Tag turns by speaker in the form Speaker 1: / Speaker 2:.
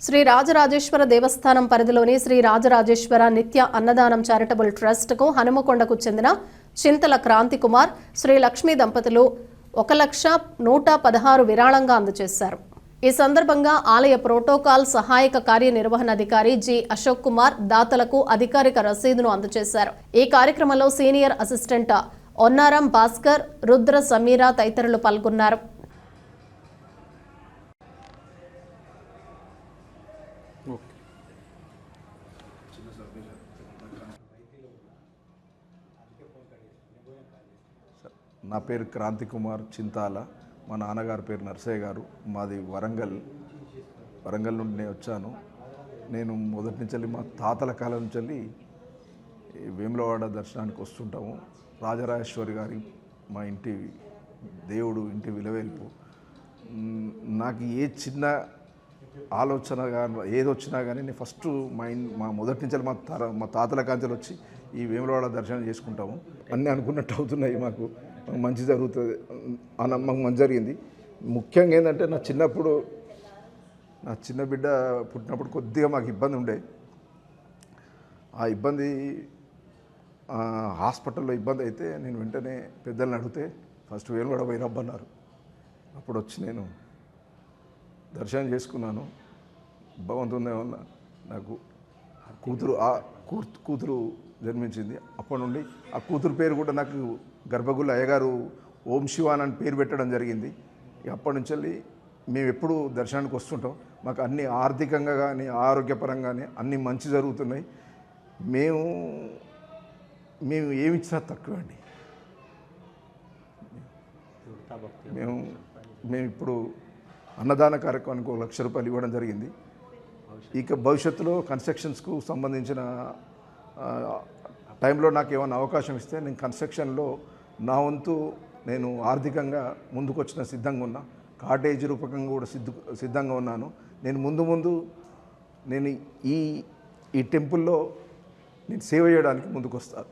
Speaker 1: శ్రీ రాజరాజేశ్వర దేవస్థానం పరిధిలోని శ్రీ రాజరాజేశ్వర నిత్య అన్నదానం చారిటబుల్ ట్రస్ట్కు హనుమకొండకు చెందిన చింతల క్రాంతి కుమార్, శ్రీ లక్ష్మీ దంపతులు 1,116 విరాళంగా అందజేశారు. ఈ సందర్భంగా ఆలయ ప్రోటోకాల్ సహాయక కార్యనిర్వహణాధికారి జి అశోక్ కుమార్ దాతలకు అధికారిక రసీదును అందజేశారు. ఈ కార్యక్రమంలో సీనియర్ అసిస్టెంట్ ఒన్నారం భాస్కర్, రుద్ర సమీరా తదితరులు పాల్గొన్నారు.
Speaker 2: నా పేరు క్రాంతి కుమార్ చింతాల. మా నాన్నగారి పేరు నర్సయ్య గారు. మాది వరంగల్ నుండి నేను వచ్చాను. నేను మొదటి నుంచి మా తాతల కాలం నుంచి వేములవాడ దర్శనానికి వస్తుంటాము. రాజరాజేశ్వరి గారి మా ఇంటి దేవుడు, ఇంటి విలువేల్పు. నాకు ఏ చిన్న ఆలోచన కానీ ఏది వచ్చినా కానీ నేను ఫస్ట్ మా మొదటి నుంచి మా తాతల కాంచెలు వచ్చి ఈ వేములవాడ దర్శనం చేసుకుంటాము. అన్నీ అనుకున్నట్టు అవుతున్నాయి. మాకు మంచి జరుగుతుంది, ఆ నమ్మకం మంచి జరిగింది. ముఖ్యంగా ఏంటంటే నా చిన్న బిడ్డ పుట్టినప్పుడు కొద్దిగా మాకు ఇబ్బంది ఉండే. ఆ ఇబ్బంది హాస్పిటల్లో ఇబ్బంది అయితే నేను వెంటనే పెద్దలను అడిగితే ఫస్ట్ వేములవాడ పోయి రమ్మన్నారు. అప్పుడు వచ్చి నేను దర్శనం చేసుకున్నాను. భగవంతుని వల్ల నాకు కూతురు జన్మించింది. అప్పటి నుండి ఆ కూతురు పేరు కూడా నాకు గర్భగుళ్ళ అయ్యగారు ఓం శివాన్ అని పేరు పెట్టడం జరిగింది. అప్పటి నుంచి మేము ఎప్పుడు దర్శనానికి వస్తుంటాం. మాకు అన్ని ఆర్థికంగా కానీ ఆరోగ్యపరంగా కానీ అన్నీ మంచి జరుగుతున్నాయి. మేము ఏమి ఇచ్చినా తక్కువ అండి. మేము ఇప్పుడు అన్నదాన కార్యక్రమానికి 1 లక్ష రూపాయలు ఇవ్వడం జరిగింది. ఇక భవిష్యత్తులో కన్స్ట్రక్షన్స్కు సంబంధించిన టైంలో నాకు ఏమైనా అవకాశం ఇస్తే నేను కన్స్ట్రక్షన్లో నా వంతు నేను ఆర్థికంగా ముందుకొచ్చిన సిద్ధంగా ఉన్నా. కాటేజ్ రూపకంగా కూడా సిద్ధంగా ఉన్నాను. నేను ముందు నేను ఈ టెంపుల్లో నేను సేవ చేయడానికి ముందుకు వస్తాను.